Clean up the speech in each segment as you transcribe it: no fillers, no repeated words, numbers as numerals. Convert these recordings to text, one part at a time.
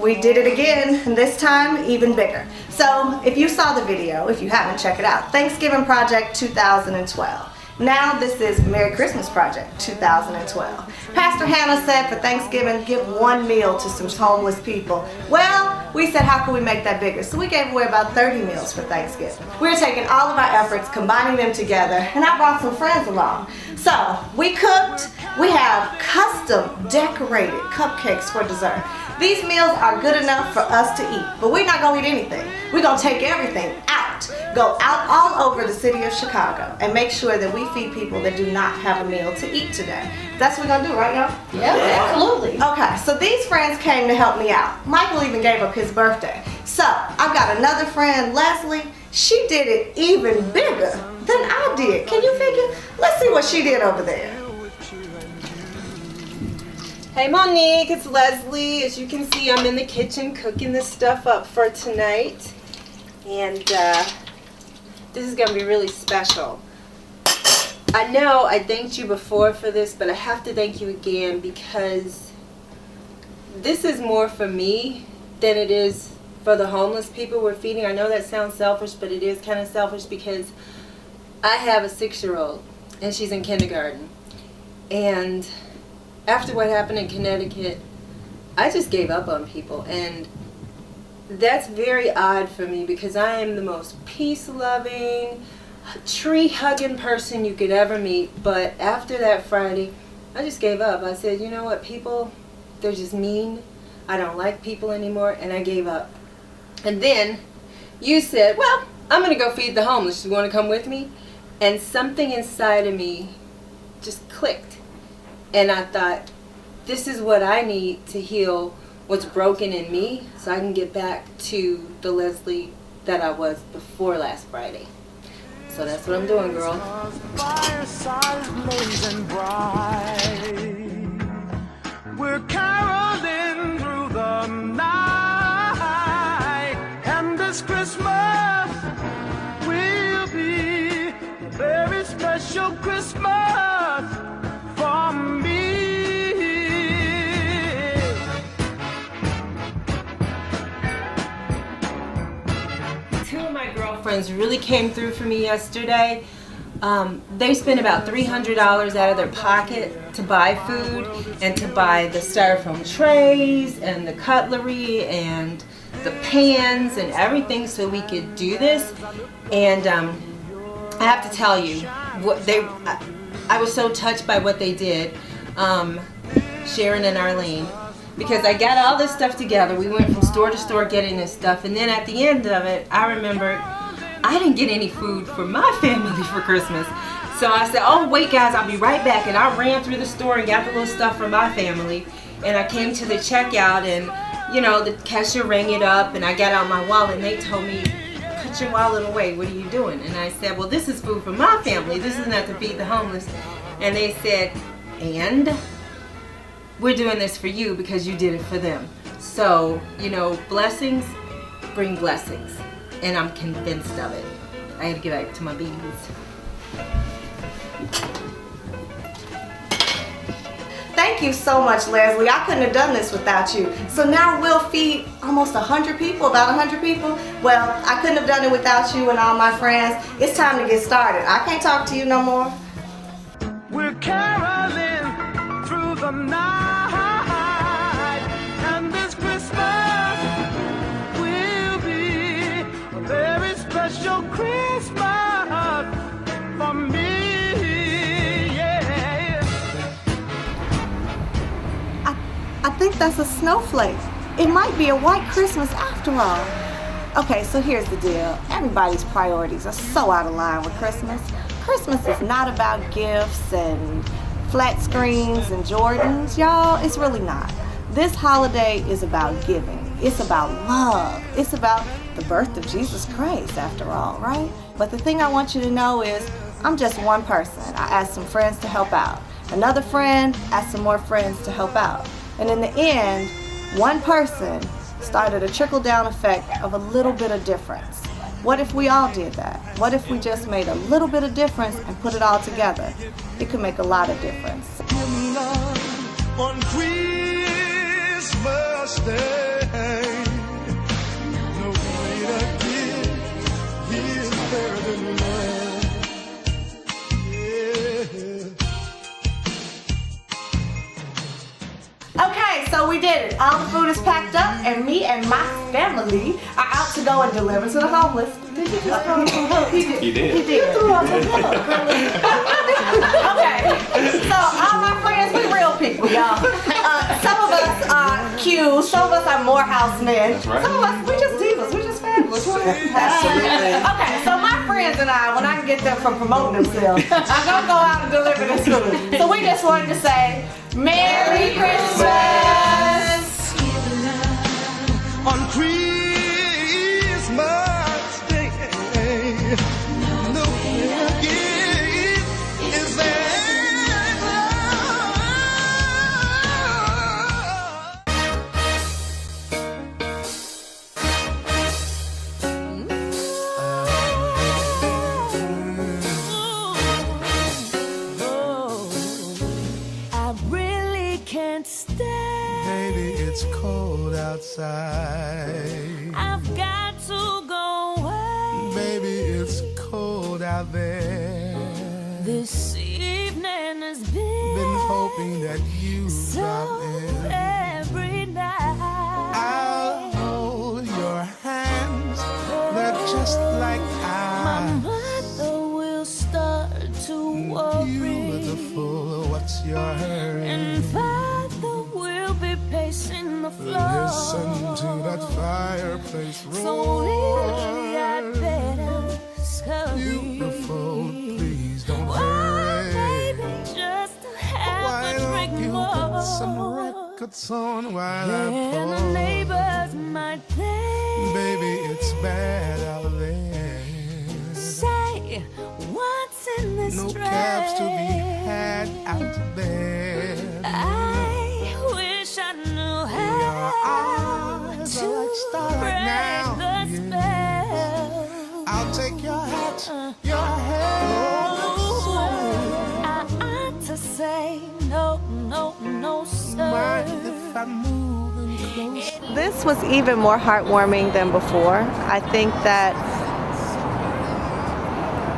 we did it again, and this time even bigger. So if you saw the video, if you haven't, check it out. Thanksgiving Project 2012. Now this is Merry Christmas Project 2012. Pastor Hannah said for Thanksgiving, give one meal to some homeless people. Well, we said how can we make that bigger? So we gave away about 30 meals for Thanksgiving. We're taking all of our efforts, combining them together, and I brought some friends along. So we cooked, we have custom decorated cupcakes for dessert. These meals are good enough for us to eat, but we're not gonna eat anything. We're gonna take everything out, go out all over the city of Chicago, and make sure that we feed people that do not have a meal to eat today. That's what we're gonna do, right, y'all? Yeah, absolutely. Okay, so these friends came to help me out. Michael even gave up his birthday. So I've got another friend, Leslie. She did it even bigger than I did. Can you figure? Let's see what she did over there. Hey Monique, it's Leslie. As you can see, I'm in the kitchen cooking this stuff up for tonight. And this is going to be really special. I know I thanked you before for this, but I have to thank you again because this is more for me than it is for the homeless people we're feeding. I know that sounds selfish, but it is kind of selfish because I have a 6-year-old and she's in kindergarten. And after what happened in Connecticut, I just gave up on people, and that's very odd for me because I am the most peace-loving, tree-hugging person you could ever meet. But after that Friday, I just gave up. I said, you know what, people, they're just mean. I don't like people anymore, and I gave up. And then you said, well, I'm going to go feed the homeless. You want to come with me? And something inside of me just clicked. And I thought, this is what I need to heal what's broken in me so I can get back to the Leslie that I was before last Friday. So that's what I'm doing, girl. We're caroling through the night, and this Christmas will be a very special Christmas for me. Two of my girlfriends really came through for me yesterday. They spent about $300 out of their pocket to buy food and to buy the styrofoam trays and the cutlery and the pans and everything so we could do this. And I have to tell you, I was so touched by what they did, Sharon and Arlene, because I got all this stuff together. We went from store to store getting this stuff, and then at the end of it, I remembered I didn't get any food for my family for Christmas. So I said, oh wait guys, I'll be right back. And I ran through the store and got the little stuff for my family. And I came to the checkout, and you know, the cashier rang it up, and I got out my wallet, and they told me, put your wallet away, what are you doing? And I said, well, this is food for my family. This is not to feed the homeless. And they said, and we're doing this for you because you did it for them. So, you know, blessings bring blessings. And I'm convinced of it. I had to get back to my beans. Thank you so much, Leslie. I couldn't have done this without you. So now we'll feed almost 100 people, about 100 people. Well, I couldn't have done it without you and all my friends. It's time to get started. I can't talk to you no more. We're caroling through the night, and this Christmas will be a very special Christmas for me, yeah. I think that's a snowflake. It might be a white Christmas after all. Okay, so here's the deal. Everybody's priorities are so out of line with Christmas. Christmas is not about gifts and flat screens and Jordans, y'all. It's really not. This holiday is about giving. It's about love. It's about the birth of Jesus Christ, after all, right? But the thing I want you to know is I'm just one person. I asked some friends to help out. Another friend asked some more friends to help out. And in the end, one person started a trickle-down effect of a little bit of difference. What if we all did that? What if we just made a little bit of difference and put it all together? It could make a lot of difference. On Christmas Day. all the food is packed up, and me and my family are out to go and deliver to the homeless. Did you just throw up some hook? He did. He did. Threw up some hook. Okay, so all my friends, we real people, y'all. Some of us are cute, some of us are Morehouse men. Some of us, we just divas, we just fabulous. Absolutely. Okay, so my friends and I, when I can get them from promoting themselves, I'm gonna go out and deliver this food. So we just wanted to say, Merry Christmas! On Christmas Day, no gift is there. I really can't stay. Baby, it's cold outside. I've got to go away. Baby, it's cold out there. This evening has been Hoping that you so drop in. every night. I'll hold your hands. They're just like My ice. mother will start to worry, Beautiful, what's your hurry? and Father will be pacing the floor. Listen to that fireplace So really I'd roar. better scurry. Beautiful, please don't Oh, hurry. baby, just to have Why a drink don't you more. put some records on while I And the pour? neighbors might think, Baby, it's bad out there. say, what's in this No dress? cabs to be had out there. I wish I knew Your how eyes to are like starlight break now. the Yeah. spell. I'll take your hat, your hair. I ought to say no, no, no, sir. Mind if I'm moving close? This was even more heartwarming than before. I think that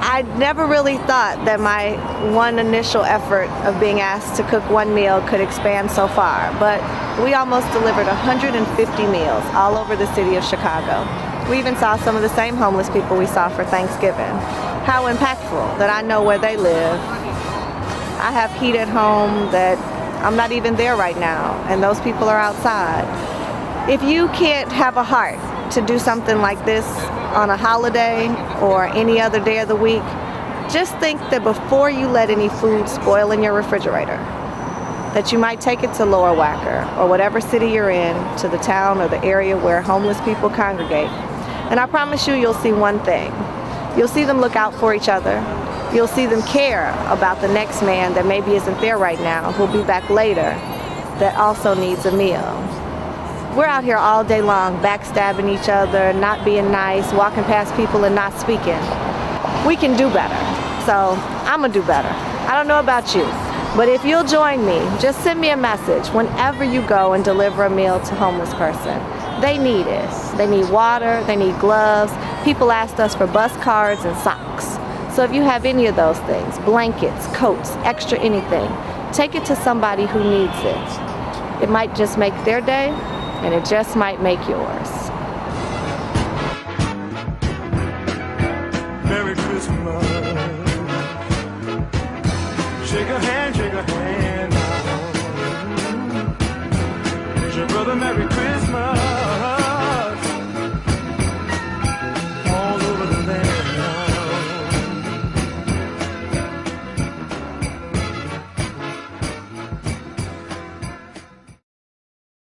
I never really thought that my one initial effort of being asked to cook one meal could expand so far, but we almost delivered 150 meals all over the city of Chicago. We even saw some of the same homeless people we saw for Thanksgiving. How impactful that I know where they live. I have heat at home that I'm not even there right now, and those people are outside. If you can't have a heart to do something like this on a holiday or any other day of the week, just think that before you let any food spoil in your refrigerator, that you might take it to Lower Wacker or whatever city you're in, to the town or the area where homeless people congregate. And I promise you, you'll see one thing. You'll see them look out for each other. You'll see them care about the next man that maybe isn't there right now, who'll be back later, that also needs a meal. We're out here all day long backstabbing each other, not being nice, walking past people and not speaking. We can do better. So I'm gonna do better. I don't know about you, but if you'll join me, just send me a message whenever you go and deliver a meal to a homeless person. They need it. They need water, they need gloves. People asked us for bus cards and socks. So if you have any of those things, blankets, coats, extra anything, take it to somebody who needs it. It might just make their day, and it just might make yours. Merry Christmas. Shake a hand, shake a hand.